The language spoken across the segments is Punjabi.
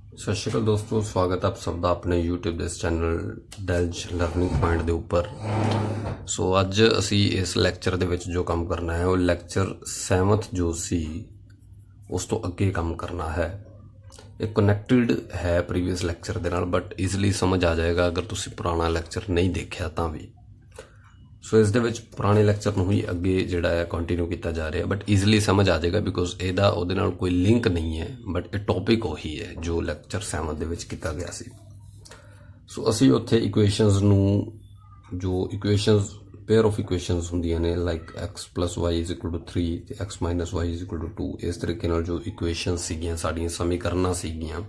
ਸਤਿ ਸ਼੍ਰੀ ਅਕਾਲ ਦੋਸਤੋ, ਸਵਾਗਤ ਹੈ ਆਪ ਸਭ ਦਾ ਆਪਣੇ YouTube ਦੇ ਇਸ ਚੈਨਲ ਡੈਲਜ ਲਰਨਿੰਗ ਪੁਆਇੰਟ ਦੇ ਉੱਪਰ। ਸੋ ਅੱਜ ਅਸੀਂ ਇਸ ਲੈਕਚਰ ਦੇ ਵਿੱਚ ਜੋ ਕੰਮ ਕਰਨਾ ਹੈ ਉਹ ਲੈਕਚਰ 7th ਜੋ ਸੀ ਉਸ ਤੋਂ ਅੱਗੇ ਕੰਮ ਕਰਨਾ ਹੈ। ਇਹ ਕਨੈਕਟਡ ਹੈ ਪ੍ਰੀਵੀਅਸ ਲੈਕਚਰ ਦੇ ਨਾਲ, ਬਟ ਈਜ਼ੀਲੀ ਸਮਝ ਆ ਜਾਏਗਾ ਅਗਰ ਤੁਸੀਂ ਪੁਰਾਣਾ ਲੈਕਚਰ ਨਹੀਂ ਦੇਖਿਆ ਤਾਂ ਵੀ। ਸੋ ਇਸ ਦੇ ਵਿੱਚ ਪੁਰਾਣੇ ਲੈਕਚਰ ਨੂੰ ਹੀ ਅੱਗੇ ਜਿਹੜਾ ਹੈ ਕੰਟੀਨਿਊ ਕੀਤਾ ਜਾ ਰਿਹਾ, ਬਟ ਈਜ਼ੀਲੀ ਸਮਝ ਆ ਜਾਏਗਾ ਬਿਕੋਜ਼ ਇਹਦਾ ਉਹਦੇ ਨਾਲ ਕੋਈ ਲਿੰਕ ਨਹੀਂ ਹੈ, ਬਟ ਇਹ ਟੌਪਿਕ ਉਹੀ ਹੈ ਜੋ ਲੈਕਚਰ 7 ਦੇ ਵਿੱਚ ਕੀਤਾ ਗਿਆ ਸੀ। ਸੋ ਅਸੀਂ ਉੱਥੇ ਇਕੁਏਸ਼ਨਸ ਨੂੰ, ਜੋ ਇਕੁਏਸ਼ਨਸ ਪੇਅਰ ਆਫ ਇਕੁਏਸ਼ਨਸ ਹੁੰਦੀਆਂ ਨੇ ਲਾਈਕ x + y = 3 ਤੇ x - y = 2, ਇਸ ਤਰੀਕੇ ਨਾਲ ਜੋ ਇਕੁਏਸ਼ਨਸ ਸੀਗੀਆਂ ਸਾਡੀਆਂ ਸਮੀਕਰਨਾਂ ਸੀਗੀਆਂ,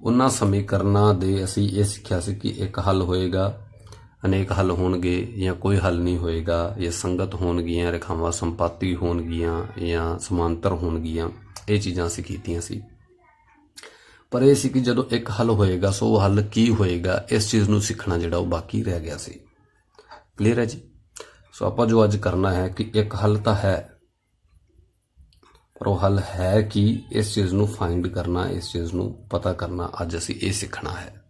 ਉਹਨਾਂ ਸਮੀਕਰਨਾਂ ਦੇ ਅਸੀਂ ਇਹ ਸਿੱਖਿਆ ਸੀ ਕਿ ਇੱਕ ਹੱਲ ਹੋਏਗਾ, ਅਨੇਕ ਹੱਲ ਹੋਣਗੇ ਜਾਂ ਕੋਈ ਹੱਲ ਨਹੀਂ ਹੋਏਗਾ, ਜਾਂ ਸੰਗਤ ਹੋਣਗੀਆਂ, ਰੇਖਾਵਾਂ ਸੰਪਾਤੀ ਹੋਣਗੀਆਂ ਜਾਂ ਸਮਾਂਤਰ ਹੋਣਗੀਆਂ। ਇਹ ਚੀਜ਼ਾਂ ਅਸੀਂ ਕੀਤੀਆਂ ਸੀ, ਪਰ ਇਹ ਸੀ ਕਿ ਜਦੋਂ ਇੱਕ ਹੱਲ ਹੋਏਗਾ ਸੋ ਉਹ ਹੱਲ ਕੀ ਹੋਏਗਾ, ਇਸ ਚੀਜ਼ ਨੂੰ ਸਿੱਖਣਾ ਜਿਹੜਾ ਉਹ ਬਾਕੀ ਰਹਿ ਗਿਆ ਸੀ। ਕਲੀਅਰ ਹੈ ਜੀ। ਸੋ ਆਪਾਂ ਜੋ ਅੱਜ ਕਰਨਾ ਹੈ ਕਿ ਇੱਕ ਹੱਲ ਤਾਂ ਹੈ, ਪਰ ਉਹ ਹੱਲ ਹੈ ਕਿ ਇਸ ਚੀਜ਼ ਨੂੰ ਫਾਈਂਡ ਕਰਨਾ, ਇਸ ਚੀਜ਼ ਨੂੰ ਪਤਾ ਕਰਨਾ, ਅੱਜ ਅਸੀਂ ਇਹ ਸਿੱਖਣਾ ਹੈ।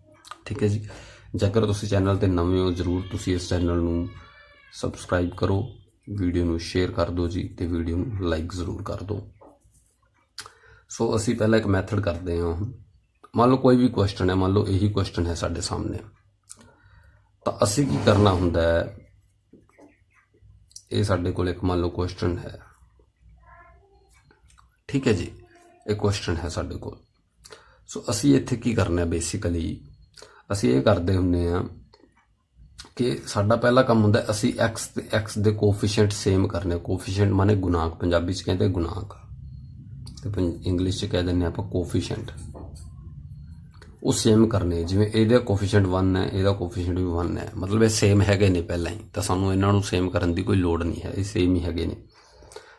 ਠੀਕ ਹੈ ਜੀ। ਜੇਕਰ ਤੁਸੀਂ ਚੈਨਲ 'ਤੇ ਨਵੇਂ ਹੋ, ਜ਼ਰੂਰ ਤੁਸੀਂ ਇਸ ਚੈਨਲ ਨੂੰ ਸਬਸਕ੍ਰਾਈਬ ਕਰੋ, ਵੀਡੀਓ ਨੂੰ ਸ਼ੇਅਰ ਕਰ ਦਿਓ ਜੀ, ਅਤੇ ਵੀਡੀਓ ਨੂੰ ਲਾਈਕ ਜ਼ਰੂਰ ਕਰ ਦਿਓ। ਸੋ ਅਸੀਂ ਪਹਿਲਾਂ ਇੱਕ ਮੈਥਡ ਕਰਦੇ ਹਾਂ। ਮੰਨ ਲਓ ਕੋਈ ਵੀ ਕੁਐਸਚਨ ਹੈ, ਮੰਨ ਲਓ ਇਹੀ ਕੁਐਸਚਨ ਹੈ ਸਾਡੇ ਸਾਹਮਣੇ, ਤਾਂ ਅਸੀਂ ਕੀ ਕਰਨਾ ਹੁੰਦਾ ਹੈ, ਇਹ ਸਾਡੇ ਕੋਲ ਇੱਕ ਮੰਨ ਲਓ ਕੁਐਸਚਨ ਹੈ। ਠੀਕ ਹੈ ਜੀ, ਇਹ ਕੁਐਸਚਨ ਹੈ ਸਾਡੇ ਕੋਲ। ਸੋ ਅਸੀਂ ਇੱਥੇ ਕੀ ਕਰਨਾ, ਬੇਸਿਕਲੀ ਅਸੀਂ ਇਹ ਕਰਦੇ ਹੁੰਦੇ ਹਾਂ ਕਿ ਸਾਡਾ ਪਹਿਲਾ ਕੰਮ ਹੁੰਦਾ ਅਸੀਂ ਐਕਸ ਦੇ ਕੋਫੀਸ਼ੀਐਂਟ ਸੇਮ ਕਰਨੇ। ਕੋਫੀਸ਼ੀਐਂਟ ਮਾਨੇ ਗੁਣਾਂਕ, ਪੰਜਾਬੀ 'ਚ ਕਹਿੰਦੇ ਗੁਣਾਂਕ, ਤੇ ਇੰਗਲਿਸ਼ 'ਚ ਕਹਿ ਦਿੰਦੇ ਆਪਾਂ ਕੋਫੀਸ਼ੀਐਂਟ। ਉਹ ਸੇਮ ਕਰਨੇ, ਜਿਵੇਂ ਇਹਦਾ ਕੋਫੀਸ਼ੀਐਂਟ 1 ਹੈ, ਇਹਦਾ ਕੋਫੀਸ਼ੀਐਂਟ ਵੀ 1 ਹੈ, ਮਤਲਬ ਇਹ ਸੇਮ ਹੈਗੇ ਨੇ ਪਹਿਲਾਂ ਹੀ, ਤਾਂ ਸਾਨੂੰ ਇਹਨਾਂ ਨੂੰ ਸੇਮ ਕਰਨ ਦੀ ਕੋਈ ਲੋੜ ਨਹੀਂ ਹੈ, ਇਹ ਸੇਮ ਹੀ ਹੈਗੇ ਨੇ।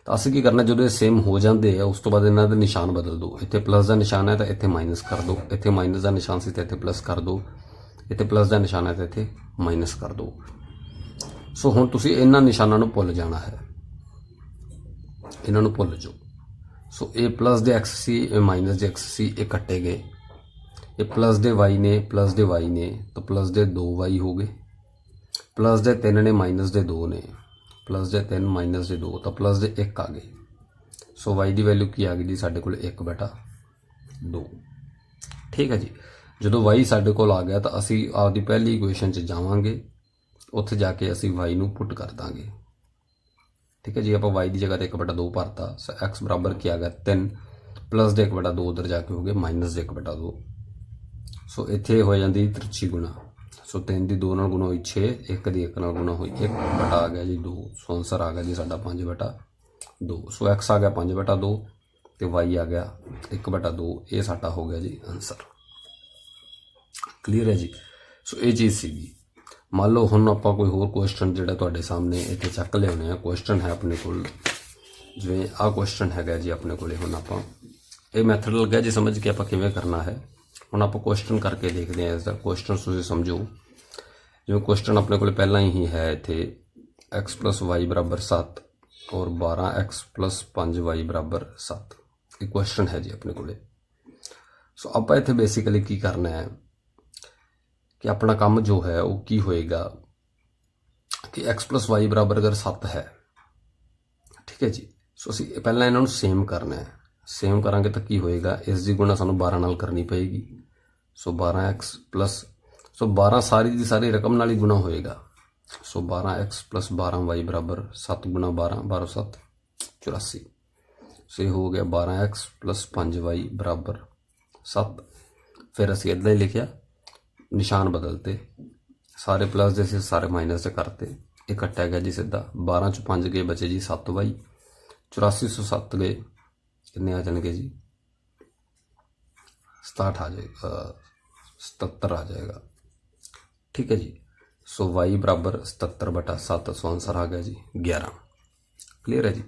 ਤਾਂ ਅਸੀਂ ਕੀ ਕਰਨਾ, ਜਦੋਂ ਇਹ ਸੇਮ ਹੋ ਜਾਂਦੇ ਆ ਉਸ ਤੋਂ ਬਾਅਦ ਇਹਨਾਂ ਦੇ ਨਿਸ਼ਾਨ ਬਦਲ ਦਿਓ। ਇੱਥੇ ਪਲੱਸ ਦਾ ਨਿਸ਼ਾਨ ਹੈ ਤਾਂ ਇੱਥੇ ਮਾਈਨਸ ਕਰ ਦਿਓ, ਇੱਥੇ ਮਾਈਨਸ ਦਾ ਨਿਸ਼ਾਨ ਸੀ ਤਾਂ ਇੱਥੇ ਪਲੱਸ ਕਰ ਦਿਓ, ਇੱਥੇ ਪਲੱਸ ਦਾ ਨਿਸ਼ਾਨ ਹੈ ਤਾਂ ਇੱਥੇ ਮਾਈਨਸ ਕਰ ਦਿਓ। ਸੋ ਹੁਣ ਤੁਸੀਂ ਇਹਨਾਂ ਨਿਸ਼ਾਨਾਂ ਨੂੰ ਭੁੱਲ ਜਾਣਾ ਹੈ, ਇਹਨਾਂ ਨੂੰ ਭੁੱਲ ਜਾਓ। ਸੋ ਇਹ ਪਲੱਸ ਦੇ ਐਕਸ ਸੀ, ਇਹ ਮਾਈਨਸ ਦੇ ਐਕਸ ਸੀ, ਇਹ ਕੱਟੇ ਗਏ। ਇਹ ਪਲੱਸ ਦੇ ਵਾਈ ਨੇ, ਪਲੱਸ ਦੇ ਵਾਈ ਨੇ, ਤਾਂ ਪਲੱਸ ਦੇ 2y ਹੋ ਗਏ। ਪਲੱਸ ਦੇ 3 ਨੇ, ਮਾਈਨਸ ਦੇ 2 ਨੇ, ਪਲੱਸ ਦੇ 3 ਮਾਈਨਸ ਦੇ 2, ਤਾਂ ਪਲੱਸ ਦੇ 1 ਆ ਗਏ। ਸੋ y ਦੀ ਵੈਲਿਊ ਕੀ ਆ ਗਈ ਜੀ ਸਾਡੇ ਕੋਲ, 1/2। ਠੀਕ ਹੈ ਜੀ। ਜਦੋਂ y ਸਾਡੇ ਕੋਲ ਆ ਗਿਆ ਤਾਂ ਅਸੀਂ ਆਪਦੀ ਪਹਿਲੀ ਇਕੁਏਸ਼ਨ 'ਚ ਜਾਵਾਂਗੇ, ਉੱਥੇ ਜਾ ਕੇ ਅਸੀਂ y ਨੂੰ ਪੁੱਟ ਕਰ ਦਾਂਗੇ। ਠੀਕ ਹੈ ਜੀ। ਆਪਾਂ y ਦੀ ਜਗ੍ਹਾ 'ਤੇ 1/2 ਭਰਤਾ। x ਬਰਾਬਰ ਕੀ ਆ ਗਿਆ, 3, ਪਲੱਸ ਦੇ 1/2 ਉੱਧਰ ਜਾ ਕੇ ਹੋ ਗਏ ਮਾਈਨਸ ਦੇ 1/2। ਸੋ ਇੱਥੇ ਹੋ ਜਾਂਦੀ ਤਿਰਛੀ ਗੁਣਾ। ਸੋ 3 ਦੀ 2 ਨਾਲ ਗੁਣਾ ਹੋਈ 6, 1 ਦੀ 1 ਨਾਲ ਗੁਣਾ ਹੋਈ 1 ਬਟਾ ਆ ਗਿਆ ਜੀ 2। ਸੋ ਆਂਸਰ ਆ ਗਿਆ ਜੀ ਸਾਡਾ 5/2। ਸੋ x ਆ ਗਿਆ 5/2 ਤੇ y ਆ ਗਿਆ 1/2। ਇਹ ਸਾਡਾ ਹੋ ਗਿਆ ਜੀ ਆਂਸਰ। ਕਲੀਅਰ ਹੈ ਜੀ। ਸੋ ਇਹ ਚੀਜ਼ ਸੀਗੀ। ਮੰਨ ਲਓ ਹੁਣ ਆਪਾਂ ਕੋਈ ਹੋਰ ਕੁਐਸਚਨ ਜਿਹੜਾ ਤੁਹਾਡੇ ਸਾਹਮਣੇ ਇੱਥੇ ਚੱਕ ਲਿਆਉਂਦੇ ਆ। ਕੁਐਸਚਨ ਹੈ ਆਪਣੇ ਕੋਲ, ਜਿਵੇਂ ਆਹ ਕੁਐਸਚਨ ਹੈਗਾ ਜੀ ਆਪਣੇ ਕੋਲੇ। ਹੁਣ ਆਪਾਂ ਇਹ ਮੈਥਡ ਲੱਗਿਆ ਜੀ ਸਮਝ ਕੇ ਆਪਾਂ ਕਿਵੇਂ ਕਰਨਾ ਹੈ। ਹੁਣ ਆਪਾਂ ਕੁਐਸਚਨ ਕਰਕੇ ਦੇਖਦੇ ਹਾਂ। ਇਸ ਦਾ ਕੁਐਸਚਨ ਤੁਸੀਂ ਸਮਝੋ। ਜਿਵੇਂ ਕੁਐਸਚਨ ਆਪਣੇ ਕੋਲ ਪਹਿਲਾਂ ਹੀ ਹੈ ਇੱਥੇ, x + y = 7 ਔਰ 12x + 5y = 7। ਇਹ ਕੁਐਸਚਨ ਹੈ ਜੀ ਆਪਣੇ ਕੋਲੇ। ਸੋ ਆਪਾਂ ਇੱਥੇ ਬੇਸਿਕਲੀ ਕੀ ਕਰਨਾ ਹੈ ਕਿ ਆਪਣਾ ਕੰਮ ਜੋ ਹੈ ਉਹ ਕੀ ਹੋਏਗਾ ਕਿ x + y = ਅਗਰ 7 ਹੈ, ਠੀਕ ਹੈ ਜੀ। ਸੋ ਅਸੀਂ ਪਹਿਲਾਂ ਇਹਨਾਂ ਨੂੰ ਸੇਮ ਕਰਨਾ ਹੈ। ਸੇਮ ਕਰਾਂਗੇ ਤਾਂ ਕੀ ਹੋਏਗਾ, ਇਸ ਦੀ ਗੁਣਾ ਸਾਨੂੰ 12 ਨਾਲ ਕਰਨੀ ਪਏਗੀ। ਸੋ 12x + ਸੋ 12 ਸਾਰੀ ਦੀ ਸਾਰੀ ਰਕਮ ਨਾਲ ਹੀ ਗੁਣਾ ਹੋਏਗਾ। ਸੋ 12x + 12y = 7 × 12, 12 × 7 84। ਸੋ ਇਹ ਹੋ ਗਿਆ 12x + 5y = 7। ਫਿਰ ਅਸੀਂ ਇੱਦਾਂ ਹੀ ਲਿਖਿਆ, ਨਿਸ਼ਾਨ ਬਦਲਤੇ, ਸਾਰੇ ਪਲੱਸ ਦੇ ਸੀ ਸਾਰੇ ਮਾਈਨਸ ਦੇ ਕਰਤੇ। ਇਹ ਕੱਟਿਆ ਗਿਆ ਜੀ ਸਿੱਧਾ। 12 'ਚ 5 ਗਏ, ਬਚੇ ਜੀ 7y। 8407 ਗਏ, ਕਿੰਨੇ ਆ ਜਾਣਗੇ ਜੀ, 67 ਆ ਜਾਏਗਾ, 77 ਆ ਜਾਏਗਾ। ਠੀਕ ਹੈ ਜੀ। ਸੋ y = 77/7। ਸੋ ਆਂਸਰ ਆ ਗਿਆ ਜੀ 11। ਕਲੀਅਰ ਹੈ ਜੀ।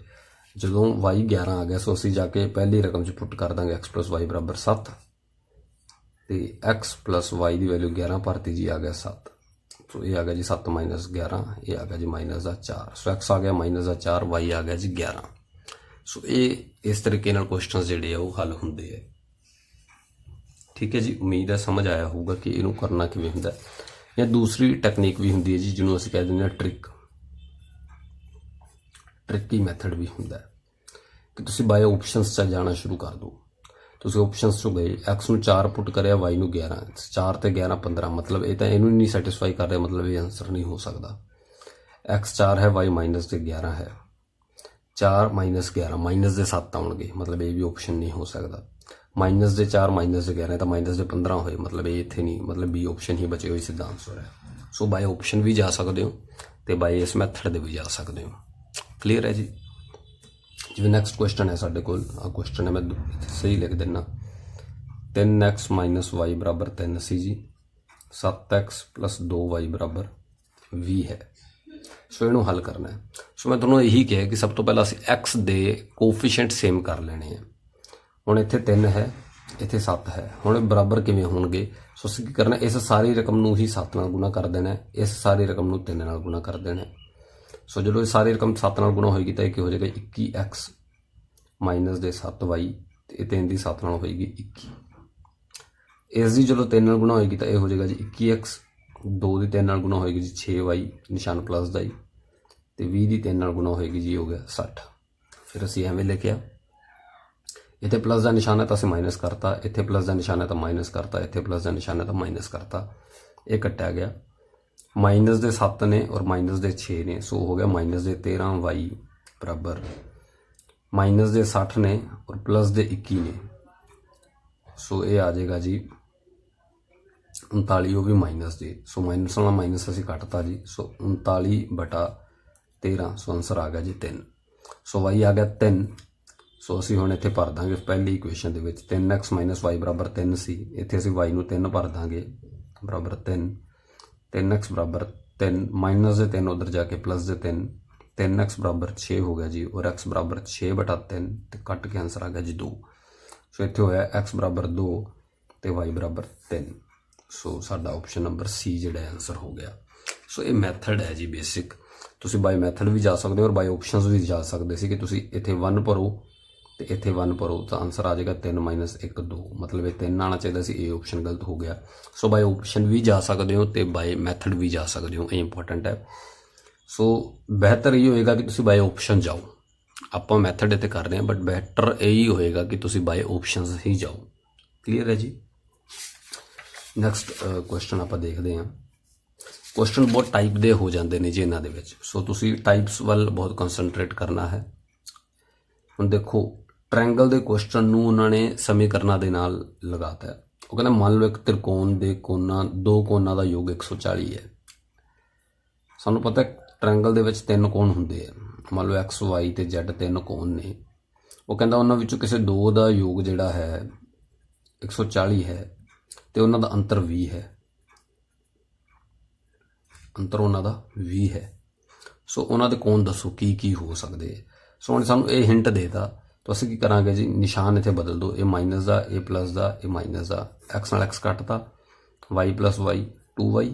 ਜਦੋਂ y 11 ਆ ਗਿਆ, ਸੋ ਅਸੀਂ ਜਾ ਕੇ ਪਹਿਲੀ ਰਕਮ 'ਚ ਪੁੱਟ ਕਰ ਦਾਂਗੇ x + y = 7 ਤੇ x + y ਦੀ ਵੈਲਿਊ 11 ਭਰਤੀ ਜੀ, ਆ ਗਿਆ 7। ਸੋ ਇਹ ਆ ਗਿਆ ਜੀ 7 - 11, ਇਹ ਆ ਗਿਆ ਜੀ -4। ਸੋ x ਆ ਗਿਆ -4, y ਆ ਗਿਆ ਜੀ 11। ਸੋ ਇਹ ਇਸ ਤਰੀਕੇ ਨਾਲ ਕੁਐਸਚਨਸ ਜਿਹੜੇ ਆ ਉਹ ਹੱਲ ਹੁੰਦੇ ਆ। ਠੀਕ। ठीक है जी, उम्मीद है समझ आया होगा कि इनू करना किवें हुंदा है। या दूसरी टैक्नीक भी हुंदी है जी जिन्होंने असीं कह दिंदे ट्रिकी मैथड भी हुंदा है कि तुसीं बाय ऑप्शनस च जाना शुरू कर दो। तुसीं ऑप्शनस चों गए, एक्स नूं 4 पुट करिया, वाई नूं 11, 4 ते 11 15, मतलब ये तो इनू नहीं सैटिस्फाई कर रहा, मतलब ये आंसर नहीं हो सकता। एक्स 4 है, वाई माइनस के 11 है, 4 माइनस 11 माइनस के 7 आउणगे, मतलब ये भी ऑप्शन नहीं हो सकता। माइनस के 4 माइनस के 11 तो माइनस के 15 होए, मतलब ये इत्थे नहीं, मतलब बी ऑप्शन ही बचे हुए सीधा आंसर है। सो बाय ऑप्शन भी जा सकते हो तो बाय इस मैथड दे भी जा सकते हो। क्लीयर है जी। जिवें नैक्सट क्वेश्चन है साडे कोल, आ क्वेश्चन है मैं सही लिख देना। 3x माइनस वाई बराबर 3 सी जी, 7x प्लस 2y बराबर 20 है। सो इनू हल करना है। सो मैं तुहानूं यही कहा कि सब तो पहला असीं x दे कोफिशिएंट सेम कर लेने हैं। हुण इत्थे 3 है, इत्थे 7 है, हुण बराबर किवें होणगे? सो असीं की करना, इस सारी रकम नूं ही 7 नाल गुणा कर देना है, इस सारी रकम नूं 3 नाल गुणा कर देना है। सो जो ये सारी रकम 7 नाल गुणा होएगी तो एक हो जाएगा 21x माइनस दे 7y, तो 3 की 7 नाल होएगी 21। इस दी जो 3 नाल गुणा होएगी तो यह हो जाएगा जी 21x, 2 की 3 नाल गुणा होएगी जी 6y, निशान प्लस दा ही, तो 20 की 3 नाल गुणा होएगी जी हो गया 60। फिर असीं एवें लिखिया, इत्थे प्लस का निशान है तो असीं माइनस करता, इत्थे प्लस का निशान है तो माइनस करता, इत्थे प्लस का निशान है तो माइनस करता, ये कट्टिया गया। माइनस के 7 ने और माइनस के 6 ने, सो हो गया माइनस के 13y बराबर माइनस के 60 ने और प्लस के 21 ने, सो ये आ जाएगा जी 39, वो भी माइनस के। सो माइनस वाला माइनस असीं कटता जी, सो 39/13, सो आंसर आ गया जी 3। सो वाई आ गया 3। सो असीं हुण इत्थे भर दांगे पहली इक्वेशन दे विच 3x माइनस वाई बराबर 3 सी, इत्थे असीं वाई नूं 3 भर दांगे बराबर 3, 3x बराबर 3 माइनस के 3 उधर जाके प्लस के 3, 3x बराबर 6 हो गया जी, और x बराबर 6/3, तो कट के आंसर आ गया जी 2। सो इत्थे होया x बराबर 2 तो y बराबर 3। सो साडा ऑप्शन नंबर सी जिहड़ा आंसर हो गया। सो ये मैथड है जी बेसिक, तुसीं बाय मैथड भी जा सकते हो और बाय ऑप्शनस भी जा सकते सी कि तुसीं इत्थे 1 भरो तो इत्थे 1 भरो तो आंसर आ जाएगा 3 माइनस 1 2, मतलब ये 3 आना चाहिए सी, ये ऑप्शन गलत हो गया। सो बाय ऑप्शन भी जा सकते हो तो बाय मैथड भी जा सकते हो, ये इंपॉर्टेंट है। सो बेहतर ये होएगा कि तुसीं बाय ऑप्शन जाओ, आपां मैथड इत्थे कर रहे हैं बट बेहतर यही होएगा कि तुसीं बाय ऑप्शनस ही जाओ। क्लीयर है जी। नैक्सट क्वेश्चन आपां देखते हैं। क्वेश्चन बहुत टाइप दे हो जाते हैं जी इन्हां दे विच, सो तुसीं टाइप्स वाल बहुत कंसनट्रेट करना है। हुण देखो ट्रायंगल के क्वेश्चन नूं उन्हां ने समीकरणां दे नाल लगाता है। वो कहना मान लो एक त्रिकोण दे कोना, 2 कोना का योग 140 है। सानूं पता है ट्रायंगल दे विच 3 कोण हुंदे हैं, मान लो एक्स वाई ते जैड 3 कोण ने। वो कहता उन्हां विचों किसी 2 का योग जिहड़ा है 140 है तो उन्हां दा अंतर 20 है, अंतर उन्हां दा 20 है। सो उन्हां दे कोण दसो की हो सकते हैं। सो हुण सानूं ये हिंट देता तो असीं की करांगे जी, निशान इत्थे बदल दो, ये माइनस का, ये प्लस का, ये माइनस का, एक्स नाल एक्स कटता, वाई प्लस वाई 2y,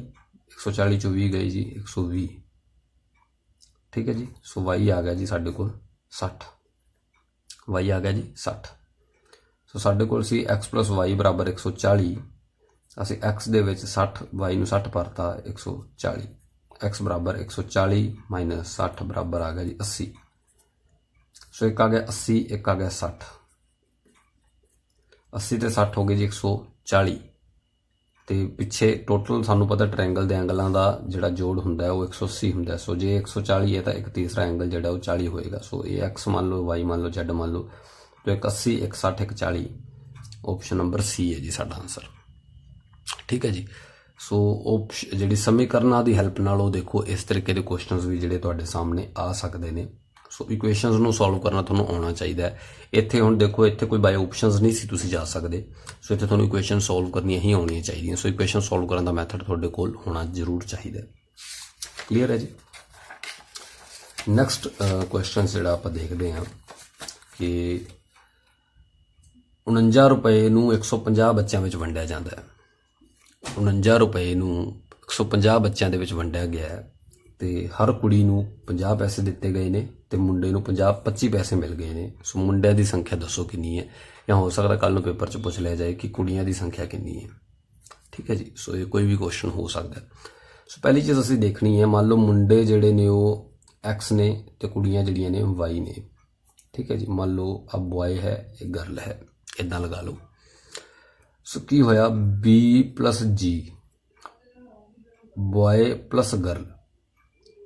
140 चो 20 गई जी 120, ठीक है जी। सो वाई आ गया जी साडे कोल 60, वाई आ गया जी 60। सो साडे कोल सी एक्स प्लस वाई बराबर 140, असीं एक्स दे विच 60, वाई नूं 60 भरता 140, एक्स बराबर 140 माइनस 60 बराबर आ गया जी 80। सो एक आ गया 80, एक आ गया 60, 80 ते 60 हो गए जी 140, तो पिछे टोटल सानू पता ट्रायंगल के एंगलों का जोड़ा जोड़ होंगे वो 180 होंगे। सो जे 140 है तो एक तीसरा एंगल जोड़ा वो 40 होएगा। सो ये एक्स मान लो, वाई मान लो, जेड मान लो, तो एक 80, एक 60, एक 40, ऑप्शन नंबर सी है जी साडा आंसर। ठीक है जी। सो ऑप्शन जी समीकरणों की हैल्प नाल देखो इस तरीके के क्वेश्चन भी जोड़े तुहाडे सामने आ सकते हैं। सो इक्वेशनस नूं सॉल्व करना तुहानूं आउणा चाहिए है। इत्थे हुण देखो इत्थे कोई बाय ऑप्शनस नहीं सी तुसीं जा सकते। सो इत्थे तुहानूं इक्वेशन सॉल्व करनियां ही आउणियां चाहिए। सो इक्वेशन सॉल्व करने का मैथड तुहाडे कोल होना जरूर चाहिए। क्लीयर है जी। नैक्सट क्वेश्चन जिहड़ा आपां देखदे हां कि 49 रुपए नूं 150 बच्चों में वंडिया जाता है। 49 रुपए नूं 150 बच्चों के वंडिया गया है तो हर कुड़ी नूं 50 पैसे दिते गए ने तो मुंडे नूं 25 पैसे मिल गए ने। सो मुंडिया की संख्या दसो कितनी है। ਜਾਂ ਹੋ ਸਕਦਾ ਕੱਲ੍ਹ ਨੂੰ ਪੇਪਰ 'ਚ ਪੁੱਛ ਲਿਆ ਜਾਏ ਕਿ ਕੁੜੀਆਂ ਦੀ ਸੰਖਿਆ ਕਿੰਨੀ ਹੈ। ਠੀਕ ਹੈ ਜੀ। ਸੋ ਇਹ ਕੋਈ ਵੀ ਕੁਐਸਚਨ ਹੋ ਸਕਦਾ। ਸੋ ਪਹਿਲੀ ਚੀਜ਼ ਅਸੀਂ ਦੇਖਣੀ ਹੈ, ਮੰਨ ਲਓ ਮੁੰਡੇ ਜਿਹੜੇ ਨੇ ਉਹ ਐਕਸ ਨੇ ਅਤੇ ਕੁੜੀਆਂ ਜਿਹੜੀਆਂ ਨੇ ਵਾਈ ਨੇ। ਠੀਕ ਹੈ ਜੀ। ਮੰਨ ਲਓ ਆ ਬॉय ਹੈ, ਇਹ ਗਰਲ ਹੈ, ਇੱਦਾਂ ਲਗਾ ਲਓ। ਸੋ ਕੀ ਹੋਇਆ, ਬੀ ਪਲਸ ਜੀ, ਬॉय ਪਲਸ ਗਰਲ।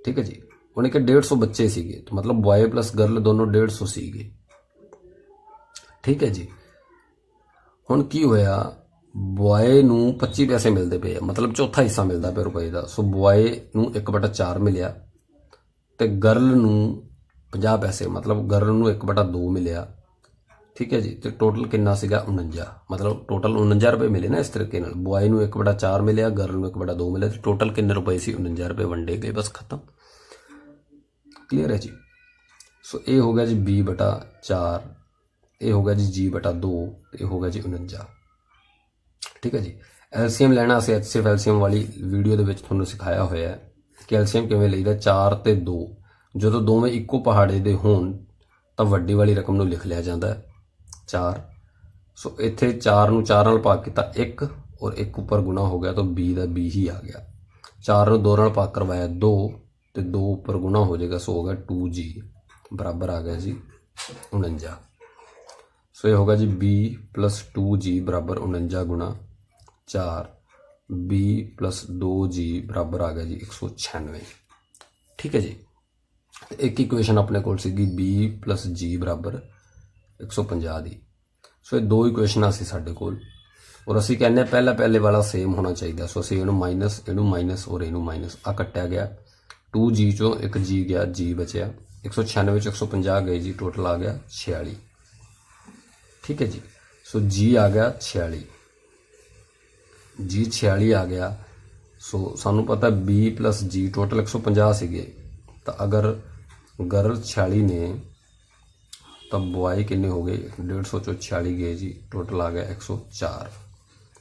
ਠੀਕ ਹੈ ਜੀ। ਉਹਨੇ ਕਿ 150 ਬੱਚੇ ਸੀਗੇ, ਤਾਂ ਮਤਲਬ ਬॉय ਪਲਸ ਗਰਲ ਦੋਨੋਂ 150 ਸੀਗੇ। ਠੀਕ ਹੈ ਜੀ। ਹੁਣ ਕੀ ਹੋਇਆ, ਬॉय ਨੂੰ 25 ਪੈਸੇ ਮਿਲਦੇ ਪਏ ਆ, ਮਤਲਬ ਚੌਥਾ ਹਿੱਸਾ ਮਿਲਦਾ ਪਿਆ ਰੁਪਏ ਦਾ। ਸੋ ਬॉय ਨੂੰ 1/4 ਮਿਲਿਆ ਅਤੇ ਗਰਲ ਨੂੰ 50 ਪੈਸੇ, ਮਤਲਬ ਗਰਲ ਨੂੰ 1/2 ਮਿਲਿਆ। ਠੀਕ ਹੈ ਜੀ। ਅਤੇ ਟੋਟਲ ਕਿੰਨਾ ਸੀਗਾ, 49, ਮਤਲਬ ਟੋਟਲ 49 ਰੁਪਏ ਮਿਲੇ ਨਾ ਇਸ ਤਰੀਕੇ ਨਾਲ। ਬॉय ਨੂੰ 1/4 ਮਿਲਿਆ, ਗਰਲ ਨੂੰ 1/2 ਮਿਲਿਆ, ਅਤੇ ਟੋਟਲ ਕਿੰਨੇ ਰੁਪਏ ਸੀ, 49 ਰੁਪਏ ਵੰਡੇ ਗਏ, ਬਸ ਖਤਮ। ਕਲੀਅਰ ਹੈ ਜੀ। ਸੋ ਇਹ ਹੋ ਗਿਆ ਜੀ B/4, ਇਹ ਹੋ ਗਿਆ ਜੀ G/2, ਇਹ ਹੋ ਗਿਆ ਜੀ 49। ਠੀਕ ਹੈ ਜੀ। ਐਲਸੀਐਮ ਲੈਣਾ ਅਸੀਂ HCF ਐਲਸੀਐਮ ਵਾਲੀ ਵੀਡੀਓ ਦੇ ਵਿੱਚ ਤੁਹਾਨੂੰ ਸਿਖਾਇਆ ਹੋਇਆ ਹੈ ਕਿ ਐਲਸੀਐਮ ਕਿਵੇਂ ਲਈਦਾ। 4 ਅਤੇ 2 ਜਦੋਂ ਦੋਵੇਂ ਇੱਕੋ ਪਹਾੜੇ ਦੇ ਹੋਣ ਤਾਂ ਵੱਡੀ ਵਾਲੀ ਰਕਮ ਨੂੰ ਲਿਖ ਲਿਆ ਜਾਂਦਾ ਹੈ 4। ਸੋ ਇੱਥੇ 4 ਨੂੰ 4 ਨਾਲ ਭਾਗ ਕੀਤਾ 1, ਔਰ 1 ਉੱਪਰ ਗੁਣਾ ਹੋ ਗਿਆ ਤਾਂ B ਦਾ B ਹੀ ਆ ਗਿਆ। 4 ਨੂੰ 2 ਨਾਲ ਭਾਗ ਕਰਵਾਇਆ 2, ਅਤੇ 2 ਉੱਪਰ ਗੁਣਾ ਹੋ ਜਾਏਗਾ, ਸੋ ਹੋ ਗਿਆ 2G ਬਰਾਬਰ ਆ ਗਿਆ ਜੀ 49। ਸੋ ਇਹ ਹੋਗਾ ਜੀ B + 2G ਬਰਾਬਰ 49 ਗੁਣਾ 4, B + 2G ਬਰਾਬਰ ਆ ਗਿਆ ਜੀ 196। ਠੀਕ ਹੈ ਜੀ। ਇੱਕ ਇਕੁਏਸ਼ਨ ਆਪਣੇ ਕੋਲ ਸੀਗੀ B + G ਬਰਾਬਰ 150 ਦੀ। ਸੋ ਇਹ ਦੋ ਇਕੁਏਸ਼ਨਾਂ ਸੀ ਸਾਡੇ ਕੋਲ, ਔਰ ਅਸੀਂ ਕਹਿੰਦੇ ਹਾਂ ਪਹਿਲੇ ਵਾਲਾ ਸੇਮ ਹੋਣਾ ਚਾਹੀਦਾ। ਸੋ ਅਸੀਂ ਇਹਨੂੰ ਮਾਈਨਸ ਔਰ ਇਹਨੂੰ ਮਾਈਨਸ, ਆ ਕੱਟਿਆ ਗਿਆ 2G ਚੋਂ ਇੱਕ G ਗਿਆ, G ਬਚਿਆ 196 ਚ 150 ਗਏ ਜੀ, ਟੋਟਲ ਆ ਗਿਆ 46। ਠੀਕ ਹੈ ਜੀ। ਸੋ G ਆ ਗਿਆ 46, G 46 ਆ ਗਿਆ। ਸੋ ਸਾਨੂੰ ਪਤਾ B + G ਟੋਟਲ 150 ਸੀਗੇ, ਤਾਂ ਅਗਰ ਗਰਲ 46 ਨੇ ਤਾਂ ਬॉय ਕਿੰਨੇ ਹੋ ਗਏ, 150 ਚੋਂ 46 ਗਏ ਜੀ, ਟੋਟਲ ਆ ਗਿਆ 104।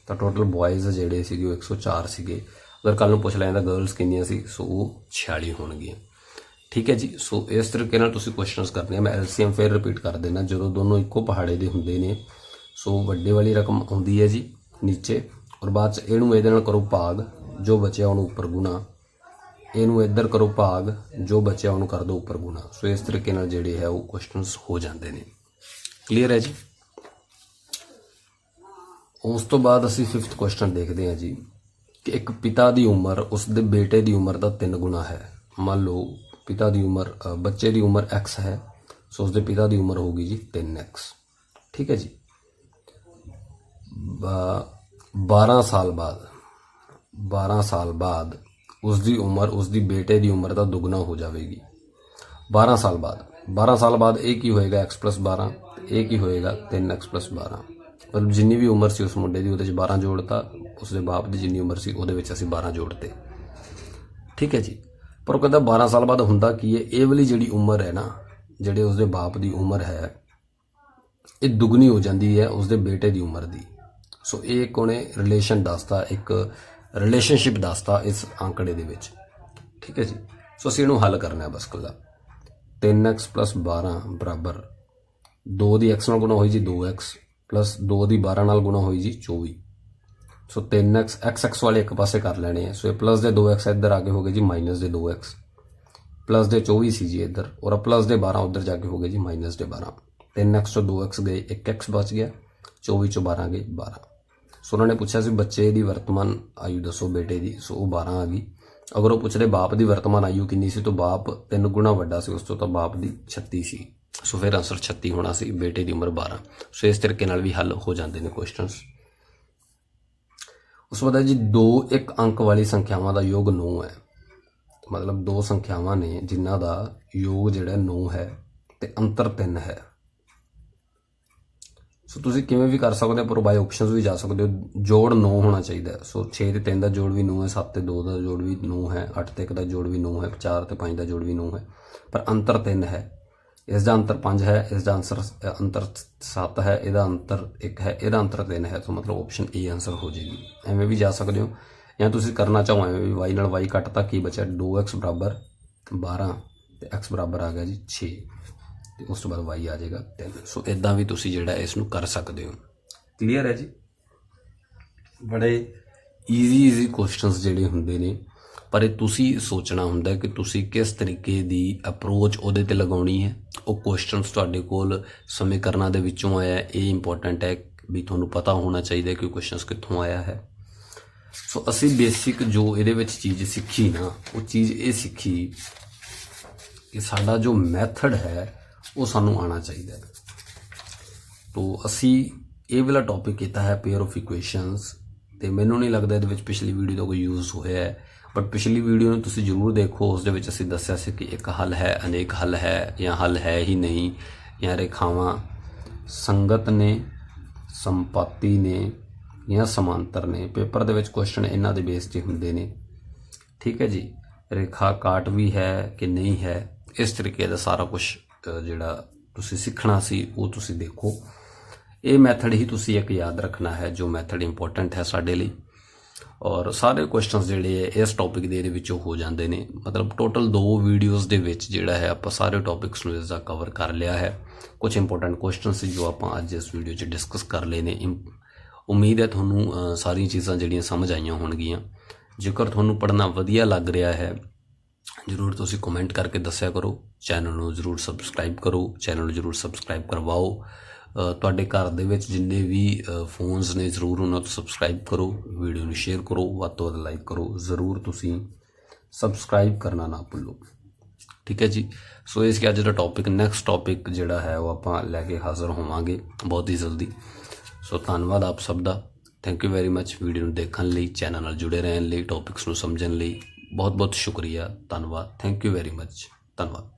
ਤਾਂ ਟੋਟਲ ਬॉयਜ਼ ਜਿਹੜੇ ਸੀਗੇ ਉਹ 104 ਸੀਗੇ। ਅਗਰ ਕੱਲ੍ਹ ਨੂੰ ਪੁੱਛ ਲਿਆ ਜਾਂਦਾ ਗਰਲਸ ਕਿੰਨੀਆਂ ਸੀ, ਸੋ ਉਹ 46 ਹੋਣਗੀਆਂ। ਠੀਕ ਹੈ ਜੀ। ਸੋ ਇਸ ਤਰੀਕੇ ਨਾਲ ਤੁਸੀਂ ਕੁਐਸਚਨਸ ਕਰਨੇ ਆ। ਮੈਂ ਐਲਸੀਐਮ ਫਿਰ ਰਿਪੀਟ ਕਰ ਦੇਣਾ, ਜਦੋਂ ਦੋਨੋਂ ਇੱਕੋ ਪਹਾੜੇ ਦੇ ਹੁੰਦੇ ਨੇ ਸੋ ਵੱਡੇ ਵਾਲੀ ਰਕਮ ਆਉਂਦੀ ਹੈ ਜੀ ਨੀਚੇ, ਔਰ ਬਾਅਦ 'ਚ ਇਹਨੂੰ ਇਹਦੇ ਨਾਲ ਕਰੋ ਭਾਗ, ਜੋ ਬਚਿਆ ਉਹਨੂੰ ਉੱਪਰ ਗੁਣਾ, ਇਹਨੂੰ ਇੱਧਰ ਕਰੋ ਭਾਗ, ਜੋ ਬਚਿਆ ਉਹਨੂੰ ਕਰ ਦਿਓ ਉੱਪਰ ਗੁਣਾ। ਸੋ ਇਸ ਤਰੀਕੇ ਨਾਲ ਜਿਹੜੇ ਹੈ ਉਹ ਕੁਐਸਚਨਸ ਹੋ ਜਾਂਦੇ ਨੇ। ਕਲੀਅਰ ਹੈ ਜੀ। ਉਸ ਤੋਂ ਬਾਅਦ ਅਸੀਂ 5th ਕੁਐਸਚਨ ਦੇਖਦੇ ਹਾਂ ਜੀ ਕਿ ਇੱਕ ਪਿਤਾ ਦੀ ਉਮਰ ਉਸ ਦੇ ਬੇਟੇ ਦੀ ਉਮਰ ਦਾ 3 ਗੁਣਾ ਹੈ। ਮੰਨ ਲਓ ਪਿਤਾ ਦੀ ਉਮਰ, ਬੱਚੇ ਦੀ ਉਮਰ x ਹੈ, ਸੋ ਉਸਦੇ ਪਿਤਾ ਦੀ ਉਮਰ ਹੋਊਗੀ ਜੀ 3x। ਠੀਕ ਹੈ ਜੀ। 12 ਸਾਲ ਬਾਅਦ ਉਸਦੀ ਉਮਰ ਉਸਦੀ ਬੇਟੇ ਦੀ ਉਮਰ ਦਾ ਦੁੱਗਣਾ ਹੋ ਜਾਵੇਗੀ। 12 ਸਾਲ ਬਾਅਦ ਇਹ ਕੀ ਹੋਏਗਾ, x + 12, ਇਹ ਕੀ ਹੋਏਗਾ 3x + 12। ਮਤਲਬ ਜਿੰਨੀ ਵੀ ਉਮਰ ਸੀ ਉਸ ਮੁੰਡੇ ਦੀ ਉਹਦੇ 'ਚ 12 ਜੋੜਤਾ, ਉਸਦੇ ਬਾਪ ਦੀ ਜਿੰਨੀ ਉਮਰ ਸੀ ਉਹਦੇ ਵਿੱਚ ਅਸੀਂ 12 ਜੋੜਤੇ। ਠੀਕ ਹੈ ਜੀ। ਪਰ ਉਹ ਕਹਿੰਦਾ 12 ਸਾਲ ਬਾਅਦ ਹੁੰਦਾ ਕੀ ਹੈ, ਇਹ ਵਾਲੀ ਜਿਹੜੀ ਉਮਰ ਹੈ ਨਾ, ਜਿਹੜੇ ਉਸਦੇ ਬਾਪ ਦੀ ਉਮਰ ਹੈ, ਇਹ ਦੁੱਗਣੀ ਹੋ ਜਾਂਦੀ ਹੈ ਉਸਦੇ ਬੇਟੇ ਦੀ ਉਮਰ ਦੀ। ਸੋ ਇਹ ਇੱਕ ਉਹਨੇ ਰਿਲੇਸ਼ਨ ਦੱਸਤਾ, ਇੱਕ ਰਿਲੇਸ਼ਨਸ਼ਿਪ ਦੱਸਤਾ ਇਸ ਅੰਕੜੇ ਦੇ ਵਿੱਚ। ਠੀਕ ਹੈ ਜੀ। ਸੋ ਅਸੀਂ ਇਹਨੂੰ ਹੱਲ ਕਰਨਾ ਬਸ ਕੱਲਾ। 3x + 12 ਬਰਾਬਰ 2 ਦੀ x ਨਾਲ ਗੁਣਾ ਹੋਈ ਜੀ 2x, ਪਲੱਸ 2 ਦੀ 12 ਨਾਲ ਗੁਣਾ ਹੋਈ ਜੀ 24। ਸੋ 3x x ਵਾਲੇ ਇੱਕ ਪਾਸੇ ਕਰ ਲੈਣੇ ਆ। ਸੋ ਇਹ ਪਲੱਸ ਦੇ 2x ਇੱਧਰ ਆ ਕੇ ਹੋ ਗਏ ਜੀ ਮਾਈਨਸ ਦੇ 2x, ਪਲੱਸ ਦੇ 24 ਸੀ ਜੀ ਇੱਧਰ, ਔਰ ਪਲੱਸ ਦੇ 12 ਉੱਧਰ ਜਾ ਕੇ ਹੋ ਗਏ ਜੀ ਮਾਈਨਸ ਦੇ 12। 3x ਚੋਂ 2x ਗਏ, 1x ਬਚ ਗਿਆ, 24 ਚੋਂ 12 ਗਏ 12। ਸੋ ਉਹਨਾਂ ਨੇ ਪੁੱਛਿਆ ਸੀ ਬੱਚੇ ਦੀ ਵਰਤਮਾਨ ਆਯੂ ਦੱਸੋ ਬੇਟੇ ਦੀ, ਸੋ ਉਹ 12 ਆ ਗਈ। ਅਗਰ ਉਹ ਪੁੱਛਦੇ ਬਾਪ ਦੀ ਵਰਤਮਾਨ ਆਯੂ ਕਿੰਨੀ ਸੀ, ਤਾਂ ਬਾਪ 3 ਗੁਣਾ ਵੱਡਾ ਸੀ ਉਸ ਤੋਂ, ਤਾਂ ਬਾਪ ਦੀ 36 ਸੀ। ਸੋ ਫਿਰ ਆਂਸਰ 36 ਹੋਣਾ ਸੀ, ਬੇਟੇ ਦੀ ਉਮਰ 12। ਸੋ ਇਸ ਤਰੀਕੇ ਨਾਲ ਵੀ ਹੱਲ ਹੋ ਜਾਂਦੇ ਨੇ ਕੁਐਸਚਨਸ। ਉਸ ਤੋਂ ਬਾਅਦ ਜੀ 2 ਇੱਕ ਅੰਕ ਵਾਲੀ ਸੰਖਿਆਵਾਂ ਦਾ ਯੋਗ 9 ਹੈ। ਮਤਲਬ 2 ਸੰਖਿਆਵਾਂ ਨੇ ਜਿਨ੍ਹਾਂ ਦਾ ਯੋਗ ਜਿਹੜਾ 9 ਹੈ ਤੇ ਅੰਤਰ 3 ਹੈ। ਸੋ ਤੁਸੀਂ ਕਿਵੇਂ ਵੀ ਕਰ ਸਕਦੇ ਹੋ, ਪਰ ਬਾਈ ਆਪਸ਼ਨਸ ਵੀ ਜਾ ਸਕਦੇ ਹੋ। ਜੋੜ 9 ਹੋਣਾ ਚਾਹੀਦਾ। ਸੋ 6 ਤੇ 3 ਦਾ ਜੋੜ ਵੀ 9 ਹੈ, 7 ਤੇ 2 ਦਾ ਜੋੜ ਵੀ 9 ਹੈ, 8 ਤੇ 1 ਦਾ ਜੋੜ ਵੀ 9 ਹੈ, 4 ਤੇ 5 ਦਾ ਜੋੜ ਵੀ 9 ਹੈ, ਪਰ ਅੰਤਰ 3 ਹੈ। ਇਸ ਦਾ ਅੰਤਰ 5 ਹੈ, ਇਸ ਦਾ ਅੰਤਰ 7 ਹੈ, ਇਹਦਾ ਅੰਤਰ 1 ਹੈ, ਇਹਦਾ ਅੰਤਰ 3 ਹੈ। ਸੋ ਮਤਲਬ ਆਪਸ਼ਨ ਏ ਆਂਸਰ ਹੋ ਜਾਏਗੀ। ਐਵੇਂ ਵੀ ਜਾ ਸਕਦੇ ਹੋ, ਜਾਂ ਤੁਸੀਂ ਕਰਨਾ ਚਾਹੋ ਐਵੇਂ ਵੀ, y ਨਾਲ y ਕੱਟਤਾ ਕੀ ਬਚਿਆ 2x ਬਰਾਬਰ 12 ਤੇ x ਬਰਾਬਰ ਆ ਗਿਆ ਜੀ 6। ਤੇ ਉਸ ਤੋਂ ਬਾਅਦ y ਆ ਜਾਏਗਾ 3। ਸੋ ਇਦਾਂ ਵੀ ਤੁਸੀਂ ਜਿਹੜਾ ਇਸ ਨੂੰ ਕਰ ਸਕਦੇ ਹੋ। ਕਲੀਅਰ ਹੈ ਜੀ। ਬੜੇ ਈਜ਼ੀ ਕੁਐਸਚਨਸ ਜਿਹੜੇ ਹੁੰਦੇ ਨੇ, ਪਰ ਇਹ ਤੁਸੀਂ ਸੋਚਣਾ ਹੁੰਦਾ ਕਿ ਤੁਸੀਂ ਕਿਸ ਤਰੀਕੇ ਦੀ ਅਪਰੋਚ ਉਹਦੇ 'ਤੇ ਲਗਾਉਣੀ ਹੈ। ਉਹ ਕੁਐਸਚਨਸ ਤੁਹਾਡੇ ਕੋਲ ਸਮੀਕਰਨਾਂ ਦੇ ਵਿੱਚੋਂ ਆਇਆ, ਇਹ ਇੰਪੋਰਟੈਂਟ ਹੈ ਵੀ ਤੁਹਾਨੂੰ ਪਤਾ ਹੋਣਾ ਚਾਹੀਦਾ ਕਿ ਕੁਐਸਚਨਸ ਕਿੱਥੋਂ ਆਇਆ ਹੈ। ਸੋ ਅਸੀਂ ਬੇਸਿਕ ਜੋ ਇਹਦੇ ਵਿੱਚ ਚੀਜ਼ ਸਿੱਖੀ ਨਾ, ਉਹ ਚੀਜ਼ ਇਹ ਸਿੱਖੀ ਕਿ ਸਾਡਾ ਜੋ ਮੈਥਡ ਹੈ ਉਹ ਸਾਨੂੰ ਆਉਣਾ ਚਾਹੀਦਾ ਹੈ। ਤੋ ਅਸੀਂ ਇਹ ਵਾਲਾ ਟੌਪਿਕ ਕੀਤਾ ਹੈ ਪੇਅਰ ਆਫ ਇਕੁਏਸ਼ਨਸ, ਤੇ ਮੈਨੂੰ ਨਹੀਂ ਲੱਗਦਾ ਇਹਦੇ ਵਿੱਚ ਪਿਛਲੀ ਵੀਡੀਓ ਦਾ ਕੋਈ ਯੂਜ਼ ਹੋਇਆ ਹੈ, ਬਟ ਪਿਛਲੀ ਵੀਡੀਓ ਨੂੰ ਤੁਸੀਂ ਜ਼ਰੂਰ ਦੇਖੋ। ਉਸ ਦੇ ਵਿੱਚ ਅਸੀਂ ਦੱਸਿਆ ਸੀ ਕਿ ਇੱਕ ਹੱਲ ਹੈ, ਅਨੇਕ ਹੱਲ ਹੈ, ਜਾਂ ਹੱਲ ਹੈ ਹੀ ਨਹੀਂ, ਜਾਂ ਰੇਖਾਵਾਂ ਸੰਗਤ ਨੇ, ਸੰਪਾਤੀ ਨੇ, ਜਾਂ ਸਮਾਂਤਰ ਨੇ। ਪੇਪਰ ਦੇ ਵਿੱਚ ਕੁਐਸਚਨ ਇਹਨਾਂ ਦੇ ਬੇਸ 'ਤੇ ਹੁੰਦੇ ਨੇ, ਠੀਕ ਹੈ ਜੀ। ਰੇਖਾ ਕਾਟ ਵੀ ਹੈ ਕਿ ਨਹੀਂ ਹੈ, ਇਸ ਤਰੀਕੇ ਦਾ ਸਾਰਾ ਕੁਝ ਜਿਹੜਾ ਤੁਸੀਂ ਸਿੱਖਣਾ ਸੀ ਉਹ ਤੁਸੀਂ ਦੇਖੋ। ਇਹ ਮੈਥਡ ਹੀ ਤੁਸੀਂ ਇੱਕ ਯਾਦ ਰੱਖਣਾ ਹੈ, ਜੋ ਮੈਥਡ ਇੰਪੋਰਟੈਂਟ ਹੈ ਸਾਡੇ ਲਈ। ਔਰ ਸਾਰੇ ਕੁਐਸਚਨਸ ਜਿਹੜੇ ਹੈ ਇਸ ਟੌਪਿਕ ਦੇ ਵਿੱਚੋਂ ਹੋ ਜਾਂਦੇ ਨੇ। ਮਤਲਬ ਟੋਟਲ 2 ਵੀਡੀਓਜ਼ ਦੇ ਵਿੱਚ ਜਿਹੜਾ ਹੈ ਆਪਾਂ ਸਾਰੇ ਟੌਪਿਕਸ ਨੂੰ ਇਸਦਾ ਕਵਰ ਕਰ ਲਿਆ ਹੈ। ਕੁਝ ਇੰਪੋਰਟੈਂਟ ਕੁਐਸਚਨ ਸੀ ਜੋ ਆਪਾਂ ਅੱਜ ਇਸ ਵੀਡੀਓ 'ਚ ਡਿਸਕਸ ਕਰ ਲਏ ਨੇ। ਉਮੀਦ ਹੈ ਤੁਹਾਨੂੰ ਸਾਰੀਆਂ ਚੀਜ਼ਾਂ ਜਿਹੜੀਆਂ ਸਮਝ ਆਈਆਂ ਹੋਣਗੀਆਂ। ਜੇਕਰ ਤੁਹਾਨੂੰ ਪੜ੍ਹਨਾ ਵਧੀਆ ਲੱਗ ਰਿਹਾ ਹੈ, ਜ਼ਰੂਰ ਤੁਸੀਂ ਕਮੈਂਟ ਕਰਕੇ ਦੱਸਿਆ ਕਰੋ। ਚੈਨਲ ਨੂੰ ਜ਼ਰੂਰ ਸਬਸਕ੍ਰਾਈਬ ਕਰੋ, ਚੈਨਲ ਨੂੰ ਜ਼ਰੂਰ ਸਬਸਕ੍ਰਾਈਬ ਕਰਵਾਓ। ਤੁਹਾਡੇ ਘਰ ਦੇ ਵਿੱਚ ਜਿੰਨੇ ਵੀ ਫੋਨਸ ਨੇ ਜ਼ਰੂਰ ਉਹਨਾਂ ਨੂੰ ਸਬਸਕ੍ਰਾਈਬ ਕਰੋ, ਵੀਡੀਓ ਨੂੰ ਸ਼ੇਅਰ ਕਰੋ, ਵੱਧ ਤੋਂ ਵੱਧ ਲਾਈਕ ਕਰੋ। ਜ਼ਰੂਰ ਤੁਸੀਂ ਸਬਸਕ੍ਰਾਈਬ ਕਰਨਾ ਨਾ ਭੁੱਲੋ, ਠੀਕ ਹੈ ਜੀ। ਸੋ ਇਸ ਕੇ ਅੱਜ ਦਾ ਟੌਪਿਕ, ਨੈਕਸਟ ਟੌਪਿਕ ਜਿਹੜਾ ਹੈ ਉਹ ਆਪਾਂ ਲੈ ਕੇ ਹਾਜ਼ਰ ਹੋਵਾਂਗੇ ਬਹੁਤ ਹੀ ਜਲਦੀ। ਸੋ ਧੰਨਵਾਦ ਆਪ ਸਭ ਦਾ, thank you very much. Video ਨੂੰ ਦੇਖਣ ਲਈ, ਚੈਨਲ ਨਾਲ ਜੁੜੇ ਰਹਿਣ ਲਈ, ਟੌਪਿਕਸ ਨੂੰ ਸਮਝਣ ਲਈ ਬਹੁਤ ਬਹੁਤ ਸ਼ੁਕਰੀਆ, ਧੰਨਵਾਦ, ਥੈਂਕ ਯੂ ਵੈਰੀ ਮੱਚ, ਧੰਨਵਾਦ।